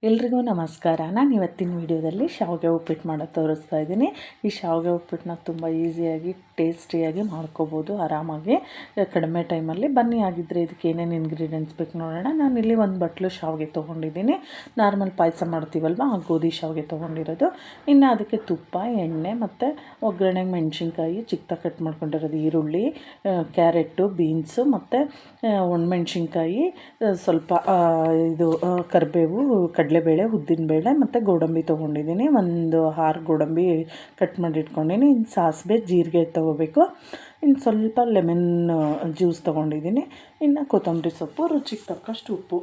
ಎಲ್ರಿಗೂ ನಮಸ್ಕಾರ. ನಾನು ಇವತ್ತಿನ ವಿಡಿಯೋದಲ್ಲಿ ಶಾವಿಗೆ ಉಪ್ಪಿಟ್ಟು ಮಾಡೋದು ತೋರಿಸ್ತಾ ಇದ್ದೀನಿ. ಈ ಶಾವಿಗೆ ಉಪ್ಪಿಟ್ಟನ್ನ ತುಂಬ ಈಸಿಯಾಗಿ ಟೇಸ್ಟಿಯಾಗಿ ಮಾಡ್ಕೋಬೋದು ಆರಾಮಾಗಿ ಕಡಿಮೆ ಟೈಮಲ್ಲಿ. ಬನ್ನಿ ಆಗಿದ್ದರೆ ಇದಕ್ಕೆ ಏನೇನು ಇಂಗ್ರೀಡಿಯೆಂಟ್ಸ್ ಬೇಕು ನೋಡೋಣ. ನಾನಿಲ್ಲಿ ಒಂದು ಬಟ್ಲು ಶಾವಿಗೆ ತೊಗೊಂಡಿದ್ದೀನಿ. ನಾರ್ಮಲ್ ಪಾಯಸ ಮಾಡ್ತೀವಲ್ವ ಆ ಗೋಧಿ ಶಾವಿಗೆ ತೊಗೊಂಡಿರೋದು. ಇನ್ನು ಅದಕ್ಕೆ ತುಪ್ಪ, ಎಣ್ಣೆ ಮತ್ತು ಒಗ್ಗರಣೆಗೆ ಮೆಣಸಿನ್ಕಾಯಿ, ಚಿಕ್ಕದಾಗಿ ಕಟ್ ಮಾಡ್ಕೊಂಡಿರೋದು ಈರುಳ್ಳಿ, ಕ್ಯಾರೆಟು, ಬೀನ್ಸು ಮತ್ತು ಒಣಮೆಣ್ಸಿನ್ಕಾಯಿ, ಸ್ವಲ್ಪ ಇದು ಕರಿಬೇವು, ಕಡಲೆಬೇಳೆ, ಉದ್ದಿನಬೇಳೆ ಮತ್ತು ಗೋಡಂಬಿ ತೊಗೊಂಡಿದ್ದೀನಿ. ಒಂದು 6 ಗೋಡಂಬಿ ಕಟ್ ಮಾಡಿ ಇಟ್ಕೊಂಡಿದ್ದೀನಿ. ಇನ್ನು ಸಾಸಿವೆ, ಜೀರಿಗೆ ತೊಗೋಬೇಕು. ಇನ್ನು ಸ್ವಲ್ಪ ಲೆಮನ್ ಜ್ಯೂಸ್ ತೊಗೊಂಡಿದ್ದೀನಿ. ಇನ್ನು ಕೊತ್ತಂಬರಿ ಸೊಪ್ಪು, ರುಚಿಗೆ ತಕ್ಕಷ್ಟು ಉಪ್ಪು.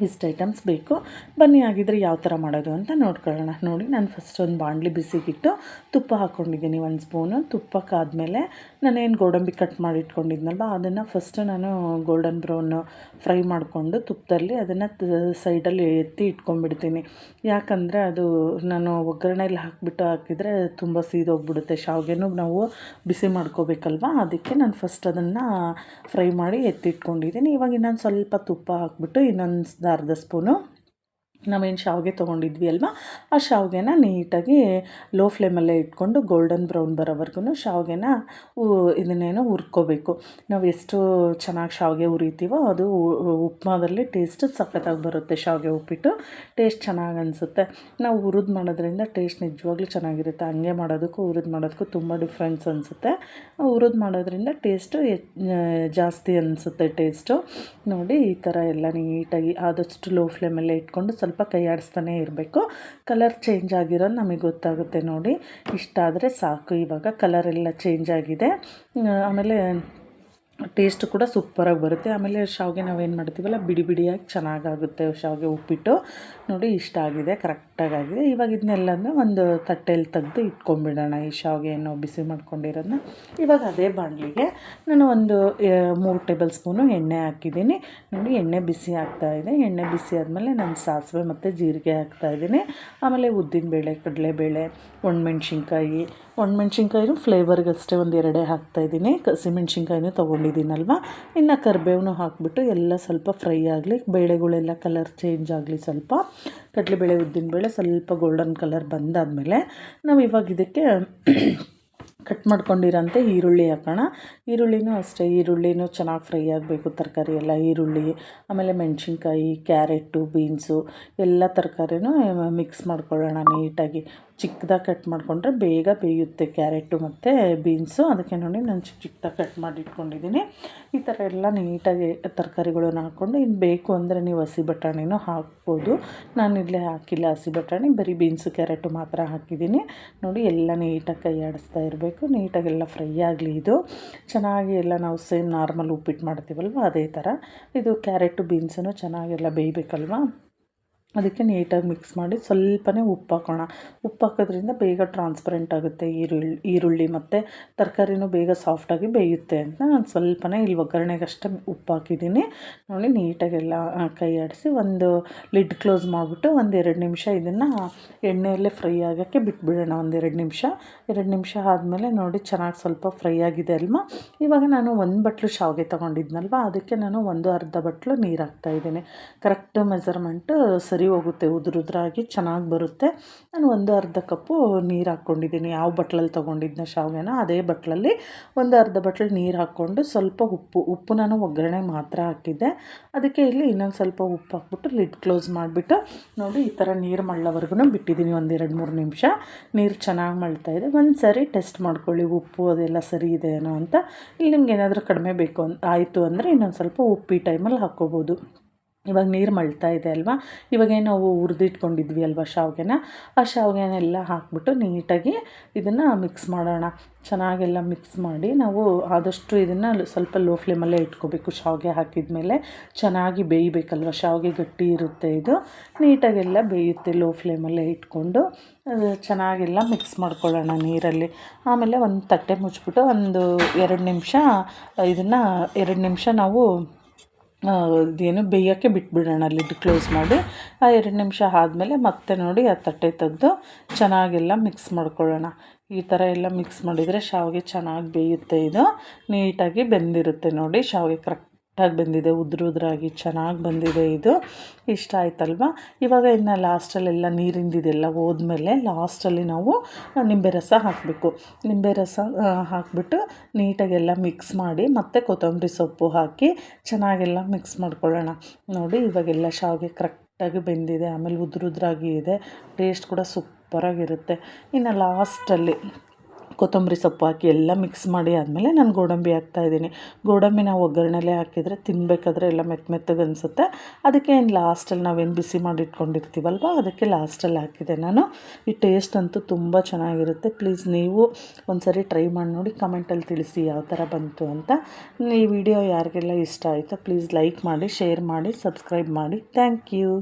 ಇಷ್ಟು ಐಟಮ್ಸ್ ಬೇಕು. ಬನ್ನಿ ಆಗಿದ್ರೆ ಯಾವ ಥರ ಮಾಡೋದು ಅಂತ ನೋಡ್ಕೊಳ್ಳೋಣ. ನೋಡಿ, ನಾನು ಫಸ್ಟ್ ಒಂದು ಬಾಣಲಿ ಬಿಸಿಗಿಟ್ಟು ತುಪ್ಪ ಹಾಕ್ಕೊಂಡಿದ್ದೀನಿ 1 ಸ್ಪೂನು. ತುಪ್ಪಕ್ಕಾದಮೇಲೆ ನಾನೇನು ಗೋಡಂಬಿ ಕಟ್ ಮಾಡಿ ಇಟ್ಕೊಂಡಿದ್ನಲ್ವ ಅದನ್ನು ಫಸ್ಟು ನಾನು ಗೋಲ್ಡನ್ ಬ್ರೌನ್ ಫ್ರೈ ಮಾಡಿಕೊಂಡು ತುಪ್ಪದಲ್ಲಿ ಅದನ್ನು ಸೈಡಲ್ಲಿ ಎತ್ತಿ ಇಟ್ಕೊಂಡ್ಬಿಡ್ತೀನಿ. ಯಾಕಂದರೆ ಅದು ನಾನು ಒಗ್ಗರಣೆಯಲ್ಲಿ ಹಾಕಿದರೆ ತುಂಬ ಸೀದೋಗ್ಬಿಡುತ್ತೆ. ಶಾವಿಗೆನೂ ನಾವು ಬಿಸಿ ಮಾಡ್ಕೋಬೇಕಲ್ವ, ಅದಕ್ಕೆ ನಾನು ಫಸ್ಟ್ ಅದನ್ನು ಫ್ರೈ ಮಾಡಿ ಎತ್ತಿಟ್ಕೊಂಡಿದ್ದೀನಿ. ಇವಾಗ ಇನ್ನೊಂದು ಸ್ವಲ್ಪ ತುಪ್ಪ ಹಾಕ್ಬಿಟ್ಟು ಇನ್ನೊಂದು ಅರ್ಧ ಸ್ಪೂನು ನಾವೇನು ಶಾವಿಗೆ ತೊಗೊಂಡಿದ್ವಿ ಅಲ್ವಾ ಆ ಶಾವಿಗೆನ ನೀಟಾಗಿ ಲೋ ಫ್ಲೇಮಲ್ಲೇ ಇಟ್ಕೊಂಡು ಗೋಲ್ಡನ್ ಬ್ರೌನ್ ಬರೋವರೆಗೂ ಶಾವಿಗೆನ ಇದನ್ನೇನೋ ಹುರ್ಕೋಬೇಕು. ನಾವು ಎಷ್ಟು ಚೆನ್ನಾಗಿ ಶಾವಿಗೆ ಹುರಿತೀವೋ ಅದು ಉಪ್ಮಾದಲ್ಲಿ ಟೇಸ್ಟ್ ಸಖತ್ತಾಗಿ ಬರುತ್ತೆ. ಶಾವಿಗೆ ಉಪ್ಪಿಟ್ಟು ಟೇಸ್ಟ್ ಚೆನ್ನಾಗಿ ಅನಿಸುತ್ತೆ. ನಾವು ಹುರಿದು ಮಾಡೋದ್ರಿಂದ ಟೇಸ್ಟ್ ನಿಜವಾಗ್ಲೂ ಚೆನ್ನಾಗಿರುತ್ತೆ. ಹಂಗೆ ಮಾಡೋದಕ್ಕೂ ಹುರಿದು ಮಾಡೋದಕ್ಕೂ ತುಂಬ ಡಿಫ್ರೆನ್ಸ್ ಅನಿಸುತ್ತೆ. ಹುರಿದು ಮಾಡೋದ್ರಿಂದ ಟೇಸ್ಟು ಜಾಸ್ತಿ ಅನಿಸುತ್ತೆ ಟೇಸ್ಟು. ನೋಡಿ, ಈ ಥರ ಎಲ್ಲ ನೀಟಾಗಿ ಆದಷ್ಟು ಲೋ ಫ್ಲೇಮಲ್ಲೇ ಇಟ್ಕೊಂಡು ಸ್ವಲ್ಪ ಕೈ ಆಡಿಸ್ತಾನೆ ಇರಬೇಕು. ಕಲರ್ ಚೇಂಜ್ ಆಗಿರೋದು ನಮಗೆ ಗೊತ್ತಾಗುತ್ತೆ. ನೋಡಿ, ಇಷ್ಟಾದರೆ ಸಾಕು. ಇವಾಗ ಕಲರೆಲ್ಲ ಚೇಂಜ್ ಆಗಿದೆ. ಆಮೇಲೆ ಟೇಸ್ಟ್ ಕೂಡ ಸೂಪರಾಗಿ ಬರುತ್ತೆ. ಆಮೇಲೆ ಶಾವಿಗೆ ನಾವೇನು ಮಾಡ್ತೀವಲ್ಲ ಬಿಡಿ ಬಿಡಿಯಾಗಿ ಚೆನ್ನಾಗಾಗುತ್ತೆ ಶಾವಿಗೆ ಉಪ್ಪಿಟ್ಟು. ನೋಡಿ, ಇಷ್ಟ ಆಗಿದೆ, ಕರೆಕ್ಟಾಗಿದೆ. ಇವಾಗ ಇದನ್ನೆಲ್ಲನೂ ಒಂದು ತಟ್ಟೆಯಲ್ಲಿ ತೆಗೆದು ಇಟ್ಕೊಂಡ್ಬಿಡೋಣ. ಈ ಶಾವಿಗೆಯನ್ನು ಬಿಸಿ ಮಾಡ್ಕೊಂಡಿರೋದನ್ನ ಇವಾಗ ಅದೇ ಬಾಣಲಿಗೆ ನಾನು ಒಂದು 3 ಟೇಬಲ್ ಸ್ಪೂನು ಎಣ್ಣೆ ಹಾಕಿದ್ದೀನಿ. ನೋಡಿ, ಎಣ್ಣೆ ಬಿಸಿ ಆಗ್ತಾಯಿದೆ. ಎಣ್ಣೆ ಬಿಸಿ ಆದಮೇಲೆ ನಾನು ಸಾಸಿವೆ ಮತ್ತು ಜೀರಿಗೆ ಹಾಕ್ತಾಯಿದ್ದೀನಿ. ಆಮೇಲೆ ಉದ್ದಿನಬೇಳೆ, ಕಡಲೆಬೇಳೆ, ಒಣಮೆಣ್ಸಿನ್ಕಾಯಿನೂ ಫ್ಲೇವರ್ಗಷ್ಟೇ ಒಂದು 2 ಹಾಕ್ತಾಯಿದ್ದೀನಿ. ಹಸಿಮೆಣ್ಸಿನ್ಕಾಯಿನೂ ತೊಗೊಂಡಿದ್ದೀನಲ್ವ. ಇನ್ನು ಕರಿಬೇವನ್ನೂ ಹಾಕಿಬಿಟ್ಟು ಎಲ್ಲ ಸ್ವಲ್ಪ ಫ್ರೈ ಆಗಲಿ, ಬೇಳೆಗಳೆಲ್ಲ ಕಲರ್ ಚೇಂಜ್ ಆಗಲಿ. ಸ್ವಲ್ಪ ಕಡಲೆಬೇಳೆ, ಉದ್ದಿನಬೇಳೆ ಸ್ವಲ್ಪ ಗೋಲ್ಡನ್ ಕಲರ್ ಬಂದಾದಮೇಲೆ ನಾವು ಇವಾಗ ಇದಕ್ಕೆ ಕಟ್ ಮಾಡ್ಕೊಂಡಿರೋಂಥ ಈರುಳ್ಳಿ ಹಾಕೋಣ. ಈರುಳ್ಳಿನೂ ಅಷ್ಟೇ, ಈರುಳ್ಳಿನೂ ಚೆನ್ನಾಗಿ ಫ್ರೈ ಆಗಬೇಕು. ತರಕಾರಿ ಎಲ್ಲ ಈರುಳ್ಳಿ, ಆಮೇಲೆ ಮೆಣಸಿನ್ಕಾಯಿ, ಕ್ಯಾರೆಟು, ಬೀನ್ಸು ಎಲ್ಲ ತರಕಾರಿನೂ ಮಿಕ್ಸ್ ಮಾಡ್ಕೊಳ್ಳೋಣ ನೀಟಾಗಿ. ಚಿಕ್ಕದಾಗಿ ಕಟ್ ಮಾಡಿಕೊಂಡ್ರೆ ಬೇಗ ಬೇಯುತ್ತೆ ಕ್ಯಾರೆಟು ಮತ್ತು ಬೀನ್ಸು. ಅದಕ್ಕೆ ನೋಡಿ ನಾನು ಚಿಕ್ಕದಾಗಿ ಕಟ್ ಮಾಡಿ ಇಟ್ಕೊಂಡಿದ್ದೀನಿ. ಈ ಥರ ಎಲ್ಲ ನೀಟಾಗಿ ತರಕಾರಿಗಳನ್ನು ಹಾಕ್ಕೊಂಡು, ಇನ್ನು ಬೇಕು ಅಂದರೆ ನೀವು ಹಸಿ ಬಟಾಣಿನೂ ಹಾಕ್ಬೋದು. ನಾನಿಲ್ಲೇ ಹಾಕಿಲ್ಲ ಹಸಿ ಬಟಾಣಿ, ಬರೀ ಬೀನ್ಸು ಕ್ಯಾರೆಟು ಮಾತ್ರ ಹಾಕಿದ್ದೀನಿ. ನೋಡಿ, ಎಲ್ಲ ನೀಟಾಗಿ ಕೈ ಆಡಿಸ್ತಾ ಇರಬೇಕು. ನೀಟಾಗೆಲ್ಲ ಫ್ರೈ ಆಗಲಿ. ಇದು ಚೆನ್ನಾಗಿ ಎಲ್ಲ ನಾವು ಸೇಮ್ ನಾರ್ಮಲ್ ಉಪ್ಪಿಟ್ಟು ಮಾಡ್ತೀವಲ್ವ ಅದೇ ಥರ ಇದು ಕ್ಯಾರೆಟು ಬೀನ್ಸನ್ನು ಚೆನ್ನಾಗೆಲ್ಲ ಬೇಯಬೇಕಲ್ವ, ಅದಕ್ಕೆ ನೀಟಾಗಿ ಮಿಕ್ಸ್ ಮಾಡಿ ಸ್ವಲ್ಪನೇ ಉಪ್ಪು ಹಾಕೋಣ. ಉಪ್ಪು ಹಾಕೋದ್ರಿಂದ ಬೇಗ ಟ್ರಾನ್ಸ್ಪರೆಂಟ್ ಆಗುತ್ತೆ ಈರುಳ್ಳಿ ಮತ್ತು ತರಕಾರಿನೂ ಬೇಗ ಸಾಫ್ಟಾಗಿ ಬೇಯುತ್ತೆ ಅಂತ ನಾನು ಸ್ವಲ್ಪನೇ ಇಲ್ಲಿ ಒಗ್ಗರಣೆಗಷ್ಟೇ ಉಪ್ಪು ಹಾಕಿದ್ದೀನಿ. ನೋಡಿ, ನೀಟಾಗೆಲ್ಲ ಕೈ ಆಡಿಸಿ ಒಂದು ಲಿಡ್ ಕ್ಲೋಸ್ ಮಾಡಿಬಿಟ್ಟು 1-2 ನಿಮಿಷ ಇದನ್ನು ಎಣ್ಣೆಯಲ್ಲೇ ಫ್ರೈ ಆಗೋಕ್ಕೆ ಬಿಟ್ಬಿಡೋಣ. 2 ನಿಮಿಷ ಆದಮೇಲೆ ನೋಡಿ ಚೆನ್ನಾಗಿ ಸ್ವಲ್ಪ ಫ್ರೈ ಆಗಿದೆ ಅಲ್ವಾ. ಇವಾಗ ನಾನು 1 ಬಟ್ಲು ಶಾವಿಗೆ ತೊಗೊಂಡಿದ್ನಲ್ವ ಅದಕ್ಕೆ ನಾನು 1/2 ಬಟ್ಲು ನೀರು ಹಾಕ್ತಾಯಿದ್ದೀನಿ. ಕರೆಕ್ಟ್ ಮೆಸರ್ಮೆಂಟು ಸರಿ ಹೋಗುತ್ತೆ, ಉದುರಾಗಿ ಚೆನ್ನಾಗಿ ಬರುತ್ತೆ. ನಾನು 1/2 ಕಪ್ಪು ನೀರು ಹಾಕ್ಕೊಂಡಿದ್ದೀನಿ. ಯಾವ ಬಟ್ಲಲ್ಲಿ ತೊಗೊಂಡಿದ್ನ ಶಾವಿಗೆನ ಅದೇ ಬಟ್ಲಲ್ಲಿ 1/2 ಬಟ್ಲು ನೀರು ಹಾಕ್ಕೊಂಡು ಸ್ವಲ್ಪ ಉಪ್ಪು ನಾನು ಒಗ್ಗರಣೆ ಮಾತ್ರ ಹಾಕಿದ್ದೆ. ಅದಕ್ಕೆ ಇಲ್ಲಿ ಇನ್ನೊಂದು ಸ್ವಲ್ಪ ಉಪ್ಪು ಹಾಕ್ಬಿಟ್ಟು ಲಿಡ್ ಕ್ಲೋಸ್ ಮಾಡಿಬಿಟ್ಟು ನೋಡಿ ಈ ಥರ ನೀರು ಮಳ್ಳೋವರೆಗೂ ಬಿಟ್ಟಿದ್ದೀನಿ. 1-2-3 ನಿಮಿಷ ನೀರು ಚೆನ್ನಾಗಿ ಮಳ್ತಾ ಇದೆ. ಒಂದು ಸರಿ ಟೆಸ್ಟ್ ಮಾಡ್ಕೊಳ್ಳಿ ಉಪ್ಪು ಅದೆಲ್ಲ ಸರಿ ಇದೆ ಏನೋ ಅಂತ. ಇಲ್ಲಿ ನಿಮ್ಗೆ ಏನಾದರೂ ಕಡಿಮೆ ಬೇಕು ಆಯಿತು ಅಂದರೆ ಇನ್ನೊಂದು ಸ್ವಲ್ಪ ಉಪ್ಪು ಈ ಟೈಮಲ್ಲಿ ಹಾಕ್ಕೋಬೋದು. ಇವಾಗ ನೀರು ಮಳ್ತಾ ಇದೆ ಅಲ್ವಾ. ಇವಾಗೇನು ನಾವು ಹುರಿದಿಟ್ಕೊಂಡಿದ್ವಿ ಅಲ್ವಾ ಶಾವಿಗೆನ, ಆ ಶಾವಿಗೆನೆಲ್ಲ ಹಾಕ್ಬಿಟ್ಟು ನೀಟಾಗಿ ಇದನ್ನು ಮಿಕ್ಸ್ ಮಾಡೋಣ. ಚೆನ್ನಾಗೆಲ್ಲ ಮಿಕ್ಸ್ ಮಾಡಿ ನಾವು ಆದಷ್ಟು ಇದನ್ನು ಸ್ವಲ್ಪ ಲೋ ಫ್ಲೇಮಲ್ಲೇ ಇಟ್ಕೋಬೇಕು. ಶಾವಿಗೆ ಹಾಕಿದ ಮೇಲೆ ಚೆನ್ನಾಗಿ ಬೇಯಬೇಕಲ್ವ, ಶಾವಿಗೆ ಗಟ್ಟಿ ಇರುತ್ತೆ. ಇದು ನೀಟಾಗೆಲ್ಲ ಬೇಯುತ್ತೆ. ಲೋ ಫ್ಲೇಮಲ್ಲೇ ಇಟ್ಕೊಂಡು ಚೆನ್ನಾಗೆಲ್ಲ ಮಿಕ್ಸ್ ಮಾಡ್ಕೊಳ್ಳೋಣ ನೀರಲ್ಲಿ. ಆಮೇಲೆ ಒಂದು ತಟ್ಟೆ ಮುಚ್ಚಿಬಿಟ್ಟು ಒಂದು 2 ನಿಮಿಷ ಇದನ್ನು 2 ನಿಮಿಷ ನಾವು ಇದೇನು ಬೇಯೋಕ್ಕೆ ಬಿಟ್ಬಿಡೋಣ ಲಿಡ್ ಕ್ಲೋಸ್ ಮಾಡಿ. ಆ 2 ನಿಮಿಷ ಆದಮೇಲೆ ಮತ್ತೆ ನೋಡಿ ಆ ತಟ್ಟೆ ತೆಗೆದು ಚೆನ್ನಾಗೆಲ್ಲ ಮಿಕ್ಸ್ ಮಾಡ್ಕೊಳ್ಳೋಣ. ಈ ಥರ ಎಲ್ಲ ಮಿಕ್ಸ್ ಮಾಡಿದರೆ ಶಾವಿಗೆ ಚೆನ್ನಾಗಿ ಬೇಯುತ್ತೆ. ಇದು ನೀಟಾಗಿ ಬೆಂದಿರುತ್ತೆ ನೋಡಿ. ಶಾವಿಗೆ ಕರೆಕ್ಟ್ ಕರೆಕ್ಟಾಗಿ ಬಂದಿದೆ, ಉದ್ರಾಗಿ ಚೆನ್ನಾಗಿ ಬಂದಿದೆ. ಇದು ಇಷ್ಟ ಆಯ್ತಲ್ವ. ಇವಾಗ ಇನ್ನು ಲಾಸ್ಟಲ್ಲೆಲ್ಲ ನೀರಿಂದಿದೆಲ್ಲ ಹೋದ್ಮೇಲೆ ಲಾಸ್ಟಲ್ಲಿ ನಾವು ನಿಂಬೆ ರಸ ಹಾಕಬೇಕು. ನಿಂಬೆ ರಸ ಹಾಕಿಬಿಟ್ಟು ನೀಟಾಗೆಲ್ಲ ಮಿಕ್ಸ್ ಮಾಡಿ ಮತ್ತು ಕೊತ್ತಂಬರಿ ಸೊಪ್ಪು ಹಾಕಿ ಚೆನ್ನಾಗೆಲ್ಲ ಮಿಕ್ಸ್ ಮಾಡ್ಕೊಳ್ಳೋಣ. ನೋಡಿ ಇವಾಗೆಲ್ಲ ಶಾವಿಗೆ ಕರೆಕ್ಟಾಗಿ ಬೆಂದಿದೆ, ಆಮೇಲೆ ಉದ್ರಾಗಿ ಇದೆ, ಟೇಸ್ಟ್ ಕೂಡ ಸೂಪರಾಗಿರುತ್ತೆ. ಇನ್ನು ಲಾಸ್ಟಲ್ಲಿ ಕೊತ್ತಂಬರಿ ಸೊಪ್ಪು ಹಾಕಿ ಎಲ್ಲ ಮಿಕ್ಸ್ ಮಾಡಿ ಆದಮೇಲೆ ನಾನು ಗೋಡಂಬಿ ಹಾಕ್ತಾಯಿದ್ದೀನಿ. ಗೋಡಂಬಿನ ಒಗ್ಗರಣೆಲೆ ಹಾಕಿದರೆ ತಿನ್ನಬೇಕಾದ್ರೆ ಎಲ್ಲ ಮೆತ್ತಗೆ ಅನಿಸುತ್ತೆ. ಅದಕ್ಕೆ ಲಾಸ್ಟಲ್ಲಿ ನಾವೇನು ಬಿಸಿ ಮಾಡಿ ಇಟ್ಕೊಂಡಿರ್ತೀವಲ್ವ ಅದಕ್ಕೆ ಲಾಸ್ಟಲ್ಲಿ ಹಾಕಿದೆ ನಾನು. ಈ ಟೇಸ್ಟ್ ಅಂತೂ ತುಂಬ ಚೆನ್ನಾಗಿರುತ್ತೆ. ಪ್ಲೀಸ್ ನೀವು ಒಂದ್ಸರಿ ಟ್ರೈ ಮಾಡಿ ನೋಡಿ, ಕಮೆಂಟಲ್ಲಿ ತಿಳಿಸಿ ಯಾವ ಥರ ಬಂತು ಅಂತ. ಈ ವಿಡಿಯೋ ಯಾರಿಗೆಲ್ಲ ಇಷ್ಟ ಆಯಿತು ಪ್ಲೀಸ್ ಲೈಕ್ ಮಾಡಿ, ಶೇರ್ ಮಾಡಿ, ಸಬ್ಸ್ಕ್ರೈಬ್ ಮಾಡಿ. Thank you.